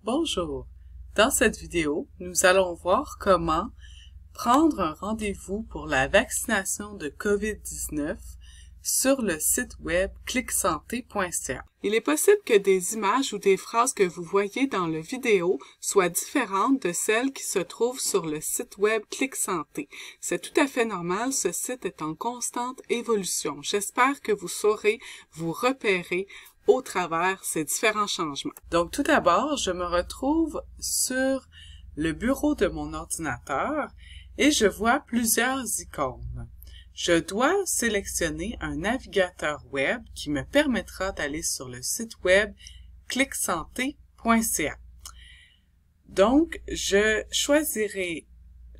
Bonjour, dans cette vidéo, nous allons voir comment prendre un rendez-vous pour la vaccination de COVID-19 sur le site web clicsante.ca. Il est possible que des images ou des phrases que vous voyez dans la vidéo soient différentes de celles qui se trouvent sur le site web Clicsante. C'est tout à fait normal, ce site est en constante évolution. J'espère que vous saurez vous repérer au travers ces différents changements. Donc tout d'abord, je me retrouve sur le bureau de mon ordinateur et je vois plusieurs icônes. Je dois sélectionner un navigateur web qui me permettra d'aller sur le site web clicsante.ca. Donc, je choisirai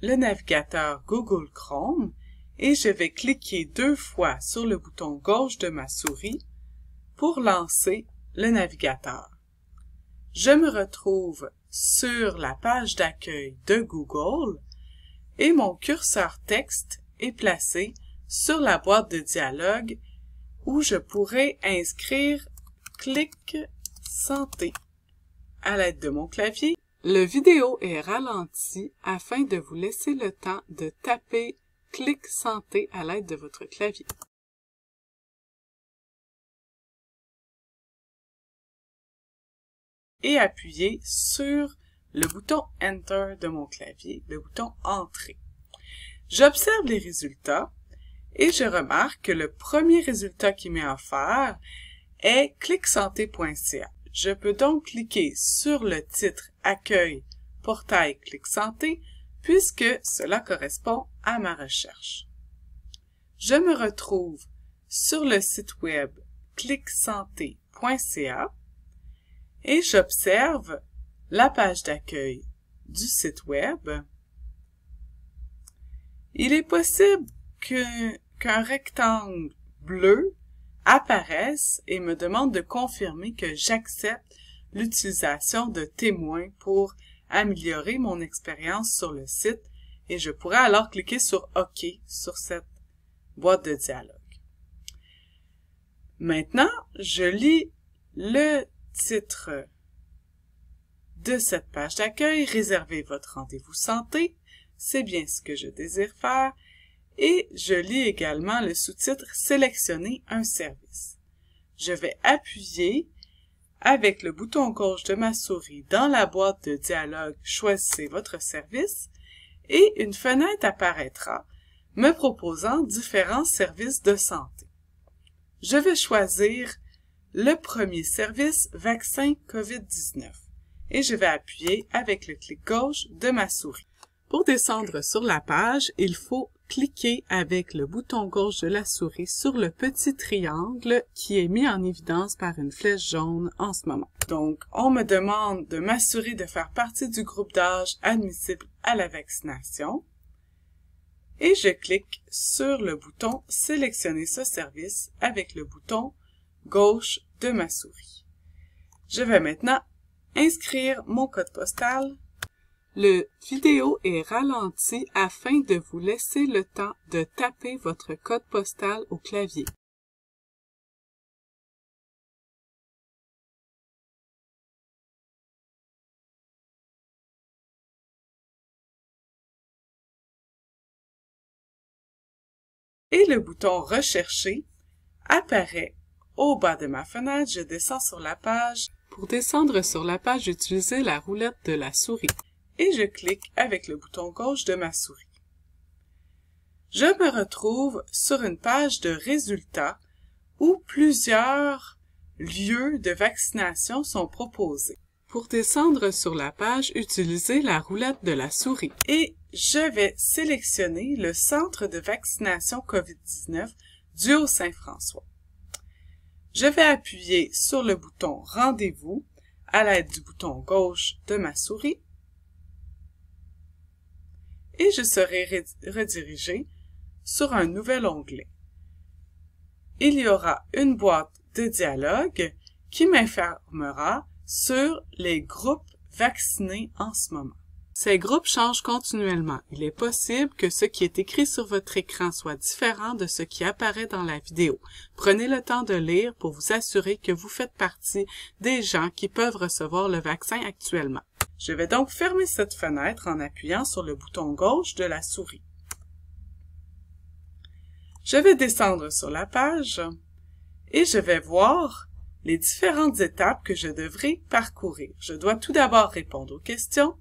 le navigateur Google Chrome et je vais cliquer 2 fois sur le bouton gauche de ma souris pour lancer le navigateur. Je me retrouve sur la page d'accueil de Google et mon curseur texte est placé sur la boîte de dialogue où je pourrais inscrire Clicsante à l'aide de mon clavier. Le vidéo est ralenti afin de vous laisser le temps de taper Clicsante à l'aide de votre clavier. Et appuyer sur le bouton Enter de mon clavier, le bouton Entrée. J'observe les résultats et je remarque que le premier résultat qui m'est offert est clicsante.ca. Je peux donc cliquer sur le titre Accueil portail Clicsante puisque cela correspond à ma recherche. Je me retrouve sur le site web clicsante.ca et j'observe la page d'accueil du site web. Il est possible qu'un rectangle bleu apparaisse et me demande de confirmer que j'accepte l'utilisation de témoins pour améliorer mon expérience sur le site et je pourrais alors cliquer sur OK sur cette boîte de dialogue. Maintenant, je lis le titre de cette page d'accueil, réservez votre rendez-vous santé, c'est bien ce que je désire faire, et je lis également le sous-titre sélectionner un service. Je vais appuyer avec le bouton gauche de ma souris dans la boîte de dialogue choisissez votre service et une fenêtre apparaîtra me proposant différents services de santé. Je vais choisir le premier service, vaccin COVID-19, et je vais appuyer avec le clic gauche de ma souris. Pour descendre sur la page, il faut cliquer avec le bouton gauche de la souris sur le petit triangle qui est mis en évidence par une flèche jaune en ce moment. Donc, on me demande de m'assurer de faire partie du groupe d'âge admissible à la vaccination, et je clique sur le bouton « Sélectionner ce service » avec le bouton gauche de ma souris. Je vais maintenant inscrire mon code postal. Le vidéo est ralenti afin de vous laisser le temps de taper votre code postal au clavier. Et le bouton « Rechercher » apparaît au bas de ma fenêtre. Je descends sur la page. Pour descendre sur la page, j'utilise la roulette de la souris et je clique avec le bouton gauche de ma souris. Je me retrouve sur une page de résultats où plusieurs lieux de vaccination sont proposés. Pour descendre sur la page, utilisez la roulette de la souris et je vais sélectionner le centre de vaccination COVID-19 du Haut-Saint-François. Je vais appuyer sur le bouton « Rendez-vous » à l'aide du bouton gauche de ma souris et je serai redirigé sur un nouvel onglet. Il y aura une boîte de dialogue qui m'informera sur les groupes vaccinés en ce moment. Ces groupes changent continuellement. Il est possible que ce qui est écrit sur votre écran soit différent de ce qui apparaît dans la vidéo. Prenez le temps de lire pour vous assurer que vous faites partie des gens qui peuvent recevoir le vaccin actuellement. Je vais donc fermer cette fenêtre en appuyant sur le bouton gauche de la souris. Je vais descendre sur la page et je vais voir les différentes étapes que je devrais parcourir. Je dois tout d'abord répondre aux questions,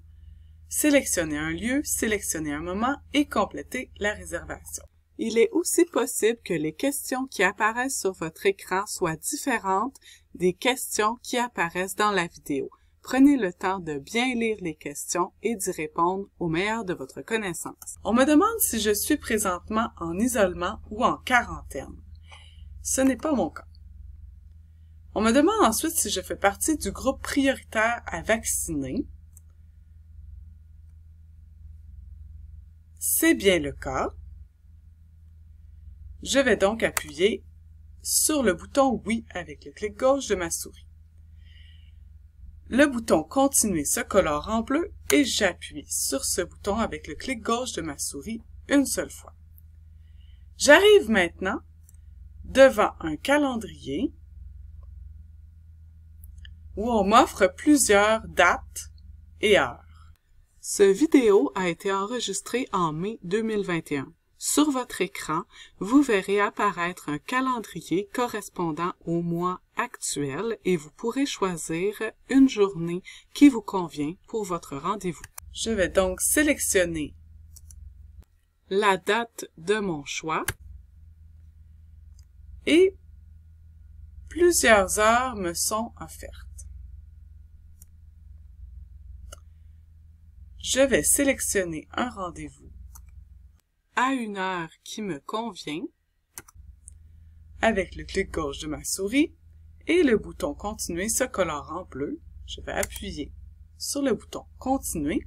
sélectionner un lieu, sélectionner un moment et compléter la réservation. Il est aussi possible que les questions qui apparaissent sur votre écran soient différentes des questions qui apparaissent dans la vidéo. Prenez le temps de bien lire les questions et d'y répondre au meilleur de votre connaissance. On me demande si je suis présentement en isolement ou en quarantaine. Ce n'est pas mon cas. On me demande ensuite si je fais partie du groupe prioritaire à vacciner. C'est bien le cas. Je vais donc appuyer sur le bouton « Oui » avec le clic gauche de ma souris. Le bouton « Continuer » se colore en bleu et j'appuie sur ce bouton avec le clic gauche de ma souris une seule fois. J'arrive maintenant devant un calendrier où on m'offre plusieurs dates et heures. Cette vidéo a été enregistrée en mai 2021. Sur votre écran, vous verrez apparaître un calendrier correspondant au mois actuel et vous pourrez choisir une journée qui vous convient pour votre rendez-vous. Je vais donc sélectionner la date de mon choix et plusieurs heures me sont offertes. Je vais sélectionner un rendez-vous à une heure qui me convient avec le clic gauche de ma souris et le bouton « Continuer » se colore en bleu. Je vais appuyer sur le bouton « Continuer »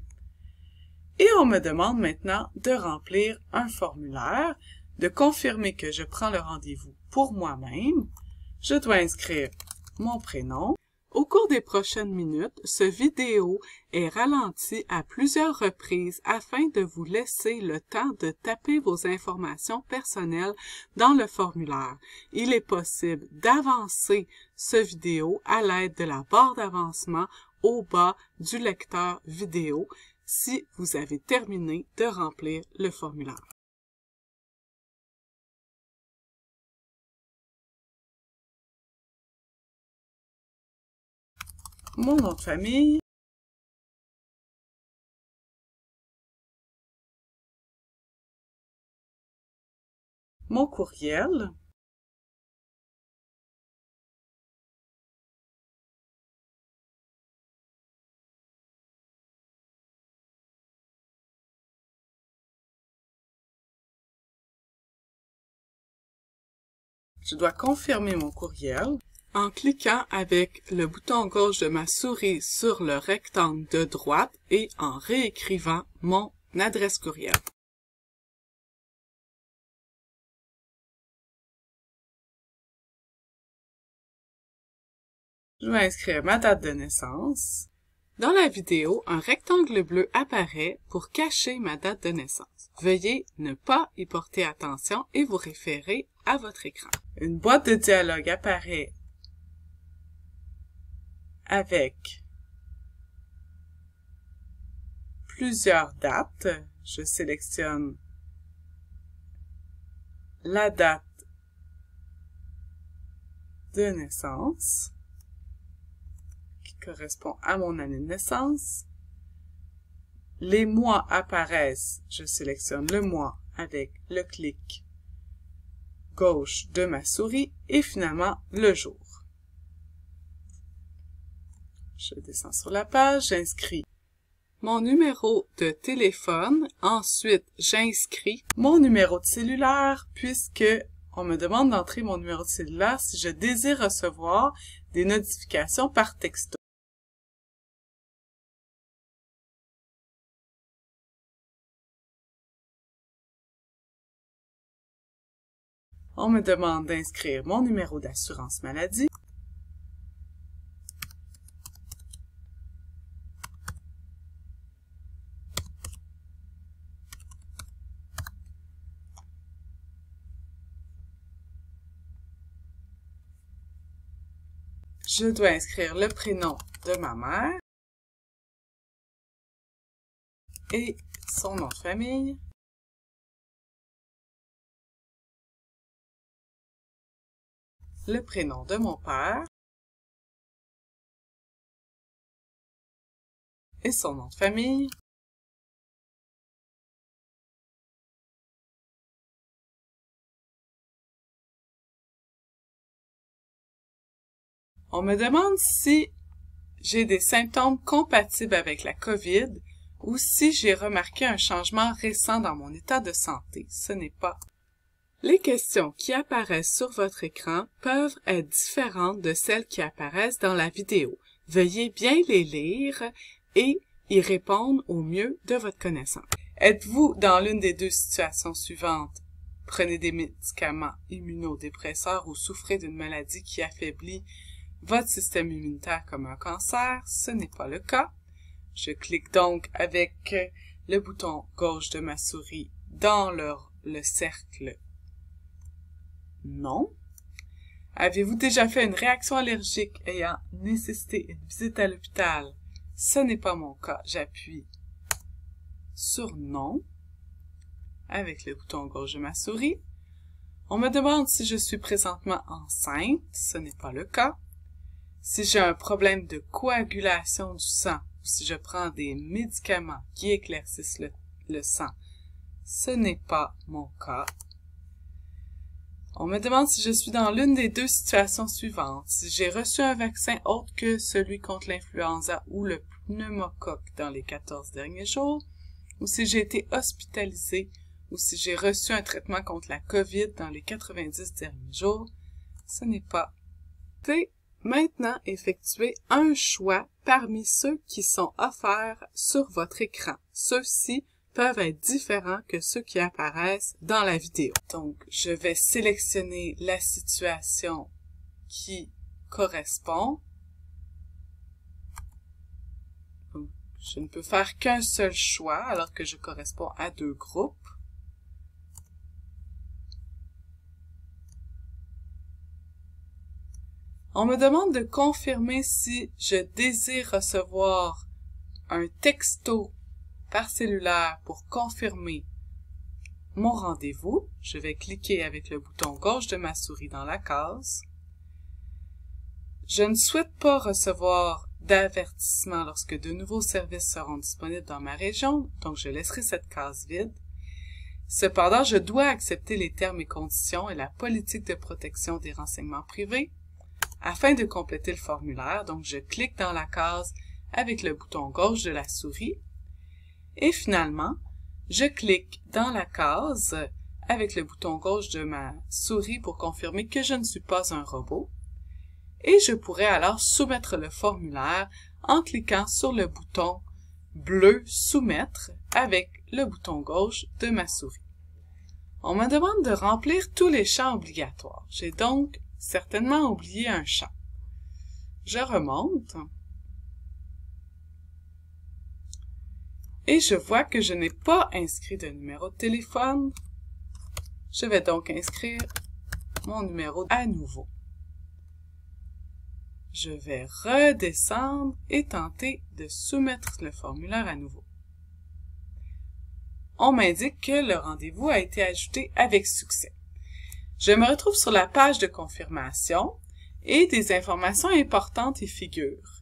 et on me demande maintenant de remplir un formulaire, de confirmer que je prends le rendez-vous pour moi-même. Je dois inscrire mon prénom. Au cours des prochaines minutes, cette vidéo est ralentie à plusieurs reprises afin de vous laisser le temps de taper vos informations personnelles dans le formulaire. Il est possible d'avancer cette vidéo à l'aide de la barre d'avancement au bas du lecteur vidéo si vous avez terminé de remplir le formulaire. Mon nom de famille, mon courriel, je dois confirmer mon courriel en cliquant avec le bouton gauche de ma souris sur le rectangle de droite et en réécrivant mon adresse courriel. Je vais inscrire ma date de naissance. Dans la vidéo, un rectangle bleu apparaît pour cacher ma date de naissance. Veuillez ne pas y porter attention et vous référer à votre écran. Une boîte de dialogue apparaît avec plusieurs dates. Je sélectionne la date de naissance qui correspond à mon année de naissance. Les mois apparaissent. Je sélectionne le mois avec le clic gauche de ma souris et finalement le jour. Je descends sur la page, j'inscris mon numéro de téléphone. Ensuite, j'inscris mon numéro de cellulaire puisque on me demande d'entrer mon numéro de cellulaire si je désire recevoir des notifications par texto. On me demande d'inscrire mon numéro d'assurance maladie. Je dois inscrire le prénom de ma mère et son nom de famille. Le prénom de mon père et son nom de famille. On me demande si j'ai des symptômes compatibles avec la COVID ou si j'ai remarqué un changement récent dans mon état de santé. Ce n'est pas. Les questions qui apparaissent sur votre écran peuvent être différentes de celles qui apparaissent dans la vidéo. Veuillez bien les lire et y répondre au mieux de votre connaissance. Êtes-vous dans l'une des deux situations suivantes? Prenez des médicaments immunodépresseurs ou souffrez d'une maladie qui affaiblit votre système immunitaire comme un cancer? Ce n'est pas le cas. Je clique donc avec le bouton gauche de ma souris dans le cercle non. Avez-vous déjà fait une réaction allergique ayant nécessité une visite à l'hôpital? Ce n'est pas mon cas. J'appuie sur non avec le bouton gauche de ma souris. On me demande si je suis présentement enceinte. Ce n'est pas le cas. Si j'ai un problème de coagulation du sang ou si je prends des médicaments qui éclaircissent le sang, ce n'est pas mon cas. On me demande si je suis dans l'une des deux situations suivantes, si j'ai reçu un vaccin autre que celui contre l'influenza ou le pneumocoque dans les 14 derniers jours, ou si j'ai été hospitalisé, ou si j'ai reçu un traitement contre la COVID dans les 90 derniers jours. Ce n'est pas. Maintenant, effectuez un choix parmi ceux qui sont offerts sur votre écran. Ceux-ci peuvent être différents que ceux qui apparaissent dans la vidéo. Donc, je vais sélectionner la situation qui correspond. Donc, je ne peux faire qu'un seul choix alors que je corresponds à deux groupes. On me demande de confirmer si je désire recevoir un texto par cellulaire pour confirmer mon rendez-vous. Je vais cliquer avec le bouton gauche de ma souris dans la case. Je ne souhaite pas recevoir d'avertissement lorsque de nouveaux services seront disponibles dans ma région, donc je laisserai cette case vide. Cependant, je dois accepter les termes et conditions et la politique de protection des renseignements privés. Afin de compléter le formulaire, donc je clique dans la case avec le bouton gauche de la souris. Et finalement, je clique dans la case avec le bouton gauche de ma souris pour confirmer que je ne suis pas un robot. Et je pourrais alors soumettre le formulaire en cliquant sur le bouton bleu « Soumettre » avec le bouton gauche de ma souris. On me demande de remplir tous les champs obligatoires. J'ai donc certainement oublié un champ. Je remonte. Et je vois que je n'ai pas inscrit de numéro de téléphone. Je vais donc inscrire mon numéro à nouveau. Je vais redescendre et tenter de soumettre le formulaire à nouveau. On m'indique que le rendez-vous a été ajouté avec succès. Je me retrouve sur la page de confirmation et des informations importantes y figurent.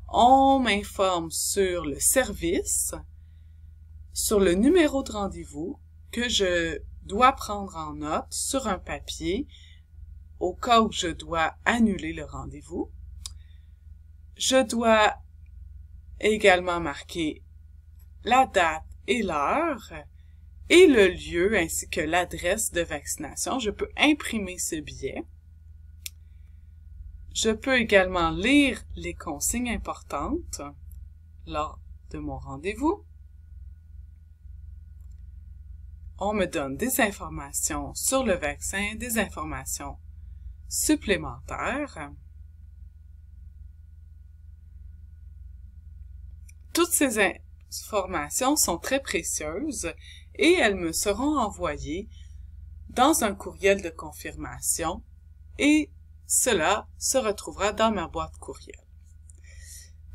On m'informe sur le service, sur le numéro de rendez-vous que je dois prendre en note sur un papier au cas où je dois annuler le rendez-vous. Je dois également marquer la date et l'heure et le lieu ainsi que l'adresse de vaccination. Je peux imprimer ce billet. Je peux également lire les consignes importantes lors de mon rendez-vous. On me donne des informations sur le vaccin, des informations supplémentaires. Toutes ces informations sont très précieuses et elles me seront envoyées dans un courriel de confirmation et cela se retrouvera dans ma boîte courriel.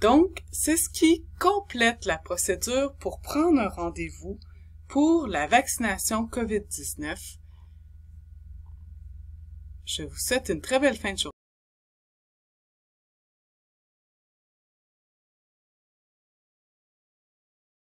Donc, c'est ce qui complète la procédure pour prendre un rendez-vous pour la vaccination COVID-19. Je vous souhaite une très belle fin de journée.